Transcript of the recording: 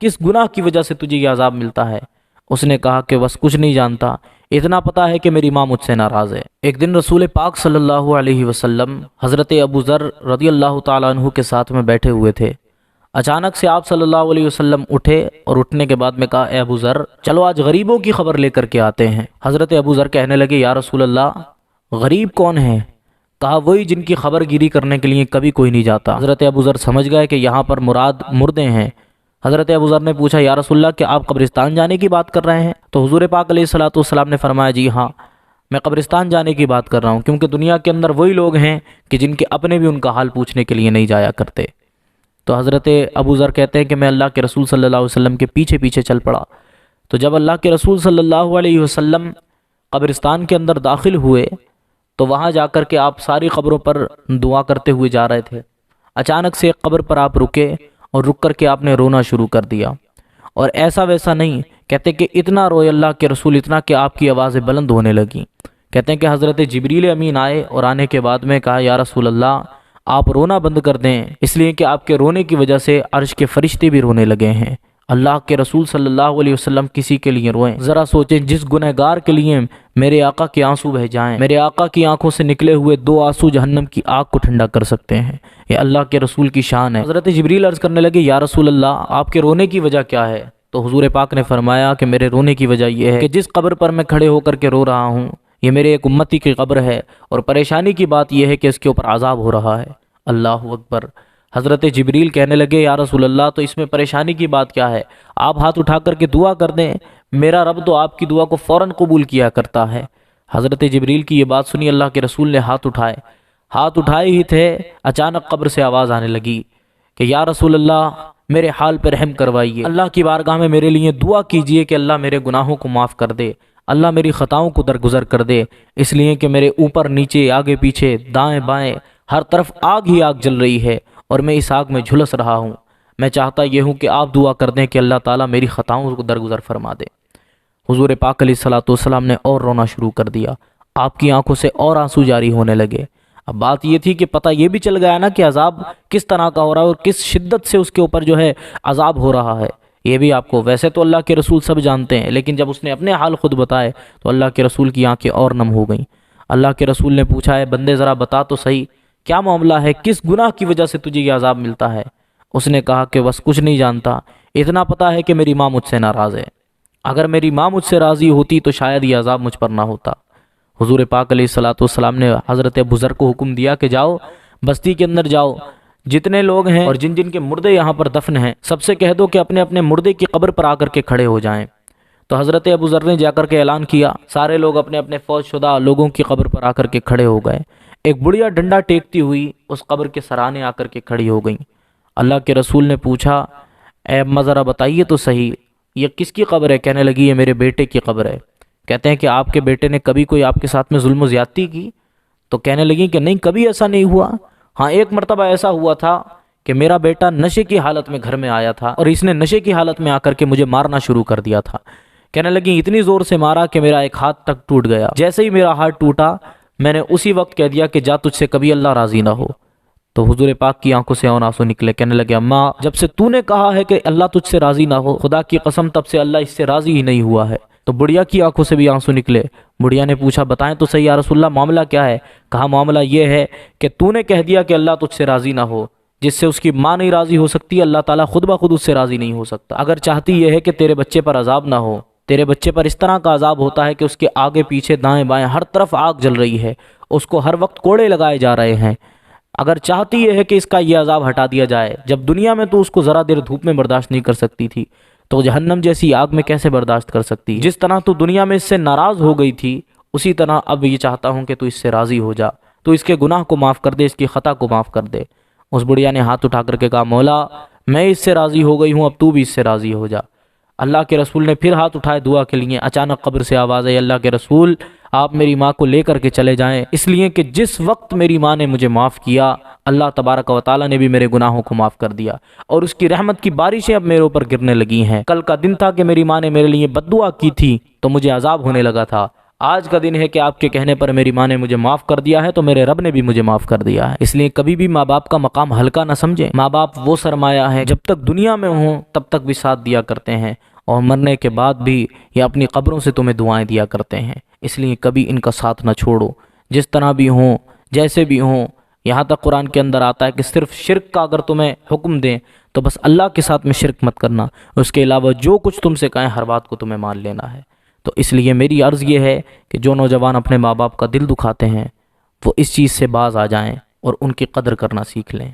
किस गुनाह की वजह से तुझे ये अजाब मिलता है। उसने कहा कि बस कुछ नहीं जानता, इतना पता है कि मेरी माँ मुझसे नाराज़ है। एक दिन रसूल पाक सल्लल्लाहु अलैहि वसल्लम हज़रत अबू ज़र रज़ी अल्लाह ताला अन्हु के साथ में बैठे हुए थे। अचानक से आप सल्लल्लाहु अलैहि वसल्लम उठे और उठने के बाद में कहा, ए अबू ज़र, चलो आज गरीबों की खबर लेकर के आते हैं। हज़रत अबू ज़र कहने लगे, या रसूल अल्लाह, गरीब कौन है? कहा, वही जिनकी खबर गिरी करने के लिए कभी कोई नहीं जाता। हज़रत अबू ज़र समझ गए कि यहाँ पर मुराद मुर्दे हैं। हज़रत अबू ज़र ने पूछा, या रसूल अल्लाह, क्या आप कब्रिस्तान जाने की बात कर रहे हैं? तो हुज़ूर पाक अलैहिस्सलातु वस्सलाम ने फरमाया, जी हाँ, मैं कब्रिस्तान जाने की बात कर रहा हूँ, क्योंकि दुनिया के अंदर वही लोग हैं कि जिनके अपने भी उनका हाल पूछने के लिए नहीं जाया करते। तो हज़रत अबू ज़र कहते हैं कि मैं अल्लाह के रसूल सल्लल्लाहु अलैहि वसल्लम के पीछे पीछे चल पड़ा। तो जब अल्लाह के रसूल सल्लल्लाहु अलैहि वसल्लम कब्रिस्तान के अंदर दाखिल हुए तो वहाँ जाकर के आप सारी क़ब्रों पर दुआ करते हुए जा रहे थे। अचानक से एक क़ब्र पर आप रुके और रुक कर के आपने रोना शुरू कर दिया। और ऐसा वैसा नहीं, कहते कि इतना रोए अल्लाह के रसूल, इतना कि आपकी आवाज़ें बुलंद होने लगीं। कहते हैं कि हज़रत जिब्रील अमीन आए और आने के बाद में कहा, या रसूल अल्लाह, आप रोना बंद कर दें, इसलिए कि आपके रोने की वजह से अर्श के फरिश्ते भी रोने लगे हैं। अल्लाह के रसूल सल्लल्लाहु अलैहि वसल्लम किसी के लिए रोएं। ज़रा सोचें, जिस गुनहगार के लिए मेरे आका के आंसू बह जाएं, मेरे आका की आंखों से निकले हुए 2 आंसू जहन्नम की आग को ठंडा कर सकते हैं। ये अल्लाह के रसूल की शान है। हज़रत जिब्रील अर्ज़ करने लगे, या रसूल अल्लाह, आपके रोने की वजह क्या है? तो हुजूर पाक ने फरमाया कि मेरे रोने की वजह यह है कि जिस कब्र पर मैं खड़े होकर के रो रहा हूँ, ये मेरे एक उम्मती की कब्र है, और परेशानी की बात यह है कि इसके ऊपर अजाब हो रहा है। अल्लाहु अकबर। हज़रत जिब्रील कहने लगे, या रसूल अल्लाह, तो इसमें परेशानी की बात क्या है? आप हाथ उठा करके दुआ कर दें, मेरा रब तो आपकी दुआ को फ़ौरन कबूल किया करता है। हज़रत जिब्रील की ये बात सुनी अल्लाह के रसूल ने हाथ उठाए ही थे, अचानक कब्र से आवाज़ आने लगी कि या रसूल अल्लाह, मेरे हाल पर रहम करवाइए, अल्लाह की बारगाह में मेरे लिए दुआ कीजिए कि अल्लाह मेरे गुनाहों को माफ़ कर दे, अल्लाह मेरी ख़ताओं को दरगुजर कर दे, इसलिए कि मेरे ऊपर नीचे आगे पीछे दाएं बाएं हर तरफ आग ही आग जल रही है और मैं इस आग में झुलस रहा हूँ। मैं चाहता ये हूँ कि आप दुआ कर दें कि अल्लाह ताला मेरी ख़ताओं को दरगुजर फरमा दे। हुजूर पाक अलैहिस्सलातु वस्सलाम ने और रोना शुरू कर दिया, आपकी आंखों से और आंसू जारी होने लगे। अब बात ये थी कि पता ये भी चल गया ना कि अजाब किस तरह का हो रहा है और किस शिद्दत से उसके ऊपर जो है अजाब हो रहा है, ये भी आपको वैसे तो अल्लाह के रसूल सब जानते हैं, लेकिन जब उसने अपने हाल खुद बताए तो अल्लाह के रसूल की आंखें और नम हो गईं। अल्लाह के रसूल ने पूछा, है बंदे ज़रा बता तो सही, क्या मामला है, किस गुनाह की वजह से तुझे ये अजाब मिलता है? उसने कहा कि बस कुछ नहीं जानता, इतना पता है कि मेरी माँ मुझसे नाराज़ है। अगर मेरी माँ मुझसे राज़ी होती तो शायद ये अजाब मुझ पर ना होता। हुजूर पाक अलैहिस्सलातु वस्सलाम ने हज़रत अबू ज़र को हुक्म दिया कि जाओ बस्ती के अंदर जाओ, जितने लोग हैं और जिन जिन के मुर्दे यहाँ पर दफन हैं सबसे कह दो कि अपने अपने मुर्दे की कब्र पर आकर के खड़े हो जाएं। तो हज़रत अबू ज़र ने जाकर के ऐलान किया, सारे लोग अपने अपने फौजशुदा लोगों की कब्र पर आकर के खड़े हो गए। एक बुढ़िया डंडा टेकती हुई उस कब्र के सराहने आकर के खड़ी हो गई। अल्लाह के रसूल ने पूछा, ए अम्मा ज़रा बताइए तो सही, ये किसकी कब्र है? कहने लगी, ये मेरे बेटे की कब्र है। कहते हैं कि आपके बेटे ने कभी कोई आपके साथ में जुल्म ज़्यादती की? तो कहने लगी कि नहीं, कभी ऐसा नहीं हुआ। हाँ, एक मरतबा ऐसा हुआ था कि मेरा बेटा नशे की हालत में घर में आया था और इसने नशे की हालत में आकर के मुझे मारना शुरू कर दिया था। कहने लगी, इतनी ज़ोर से मारा कि मेरा एक हाथ तक टूट गया। जैसे ही मेरा हाथ टूटा मैंने उसी वक्त कह दिया कि जा तुझसे कभी अल्लाह राज़ी ना हो। तो हुजूर पाक की आंखों से और आंसू निकले। कहने लगे, अम्मा, जब से तूने कहा है कि अल्लाह तुझसे राज़ी ना हो, खुदा की कसम तब से अल्लाह इससे राज़ी ही नहीं हुआ है। तो बुढ़िया की आंखों से भी आंसू निकले। बुढ़िया ने पूछा, बताएं तो सही या रसूलल्लाह, मामला क्या है? कहा, मामला ये है कि तूने कह दिया कि अल्लाह तुझसे राज़ी ना हो, जिससे उसकी माँ नहीं राज़ी हो सकती, अल्लाह ताला खुद ब खुद उससे राज़ी नहीं हो सकता। अगर चाहती यह है कि तेरे बच्चे पर अजाब ना हो, तेरे बच्चे पर इस तरह का अजाब होता है कि उसके आगे पीछे दाएं बाएं हर तरफ आग जल रही है, उसको हर वक्त कोड़े लगाए जा रहे हैं। अगर चाहती यह है कि इसका यह अजाब हटा दिया जाए, जब दुनिया में तो उसको ज़रा देर धूप में बर्दाश्त नहीं कर सकती थी, तो जहन्नम जैसी आग में कैसे बर्दाश्त कर सकती? जिस तरह तू दुनिया में इससे नाराज़ हो गई थी, उसी तरह अब ये चाहता हूँ कि तू इससे राज़ी हो जा, तो इसके गुनाह को माफ़ कर दे, इसकी ख़ता को माफ़ कर दे। उस बुढ़िया ने हाथ उठा करके कहा, मौला, मैं इससे राज़ी हो गई हूँ, अब तू भी इससे राज़ी हो जा। अल्लाह के रसूल ने फिर हाथ उठाए दुआ के लिए। अचानक कब्र से आवाज़ आई, अल्लाह के रसूल, आप मेरी माँ को लेकर के चले जाएं, इसलिए कि जिस वक्त मेरी माँ ने मुझे माफ़ किया, अल्लाह तबारक व तआला ने भी मेरे गुनाहों को माफ़ कर दिया और उसकी रहमत की बारिशें अब मेरे ऊपर गिरने लगी हैं। कल का दिन था कि मेरी माँ ने मेरे लिए बद्दुआ की थी तो मुझे अजाब होने लगा था, آج کا دن ہے کہ آپ کے کہنے پر میری ماں نے مجھے معاف کر دیا ہے تو میرے رب نے بھی مجھے معاف کر دیا ہے۔ اس لیے کبھی بھی ماں باپ کا مقام ہلکا نہ سمجھیں۔ ماں باپ وہ سرمایہ ہے، جب تک دنیا میں ہوں تب تک بھی ساتھ دیا کرتے ہیں، اور مرنے کے بعد بھی یہ اپنی قبروں سے تمہیں دعائیں دیا کرتے ہیں۔ اس لیے کبھی ان کا ساتھ نہ چھوڑو، جس طرح بھی ہوں، جیسے بھی ہوں۔ یہاں تک قرآن کے اندر آتا ہے کہ صرف شرک کا اگر تمہیں حکم دیں تو بس اللہ کے ساتھ میں شرک مت کرنا، اس کے علاوہ جو کچھ تم سے کہیں ہر بات کو تمہیں مان لینا ہے۔ تو اس لیے میری عرض یہ ہے کہ جو نوجوان اپنے ماں باپ کا دل دکھاتے ہیں وہ اس چیز سے باز آ جائیں اور ان کی قدر کرنا سیکھ لیں۔